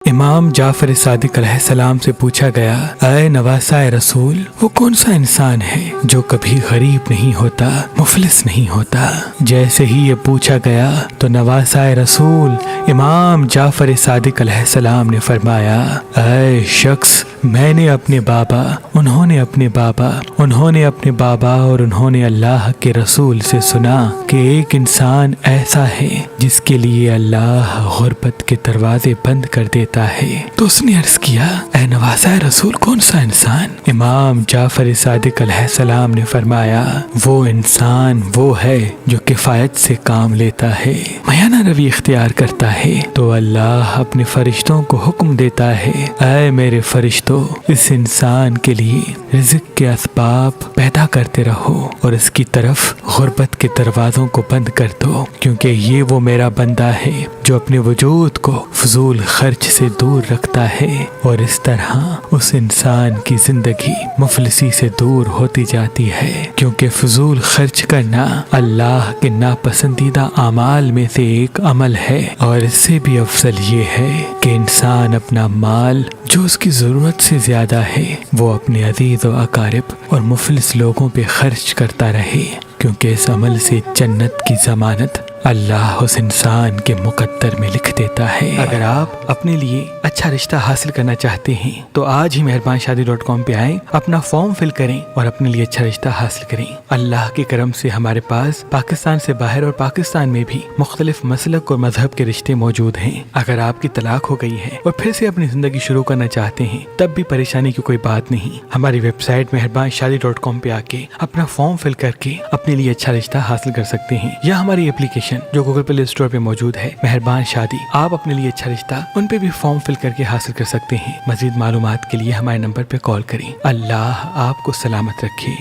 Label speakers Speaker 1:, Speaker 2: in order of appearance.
Speaker 1: امام جعفر صادق علیہ السلام سے پوچھا گیا، اے نواسۂ رسول، وہ کون سا انسان ہے جو کبھی غریب نہیں ہوتا، مفلس نہیں ہوتا؟ جیسے ہی یہ پوچھا گیا تو نواسۂ رسول امام جعفر صادق علیہ السلام نے فرمایا، اے شخص، میں نے اپنے بابا، انہوں نے اپنے بابا، انہوں نے اپنے بابا اور انہوں نے اللہ کے رسول سے سنا کہ ایک انسان ایسا ہے جس کے لیے اللہ غربت کے دروازے بند کر دیتا ہے۔ تو اس نے عرض کیا، اے نواسۂ رسول، کون سا انسان؟ امام جعفر صادق علیہ السلام نے فرمایا، وہ انسان وہ ہے جو کفایت سے کام لیتا ہے، میانہ روی اختیار کرتا ہے تو اللہ اپنے فرشتوں کو حکم دیتا ہے، اے میرے فرشتوں، اس انسان کے لیے رزق کے اسباب پیدا کرتے رہو اور اس کی طرف غربت کے دروازوں کو بند کر دو، کیونکہ یہ وہ میرا بندہ ہے جو اپنے وجود کو فضول خرچ سے دور رکھتا ہے، اور اس طرح اس انسان کی زندگی مفلسی سے دور ہوتی جاتی ہے، کیونکہ فضول خرچ کرنا اللہ کے ناپسندیدہ اعمال میں سے ایک عمل ہے، اور اس سے بھی افضل یہ ہے کہ انسان اپنا مال جو اس کی ضرورت سے زیادہ ہے وہ اپنے عزیز و اقارب اور مفلس لوگوں پہ خرچ کرتا رہے، کیونکہ اس عمل سے جنت کی ضمانت اللہ اس انسان کے مقدر میں لکھ دیتا ہے۔ اگر آپ اپنے لیے اچھا رشتہ حاصل کرنا چاہتے ہیں تو آج ہی مہربانشادی.com پہ آئیں، اپنا فارم فل کریں اور اپنے لیے اچھا رشتہ حاصل کریں۔ اللہ کے کرم سے ہمارے پاس پاکستان سے باہر اور پاکستان میں بھی مختلف مسلک اور مذہب کے رشتے موجود ہیں۔ اگر آپ کی طلاق ہو گئی ہے اور پھر سے اپنی زندگی شروع کرنا چاہتے ہیں تب بھی پریشانی کی کوئی بات نہیں، ہماری ویب سائٹ مہربانشادی.com پہ آ کے اپنا فارم فل کر کے اپنے لیے اچھا رشتہ حاصل کر سکتے ہیں، یا ہماری اپلیکیشن جو گوگل پلے اسٹور پہ موجود ہے، مہربان شادی، آپ اپنے لیے اچھا رشتہ ان پہ بھی فارم فل کر کے حاصل کر سکتے ہیں۔ مزید معلومات کے لیے ہمارے نمبر پہ کال کریں۔ اللہ آپ کو سلامت رکھے۔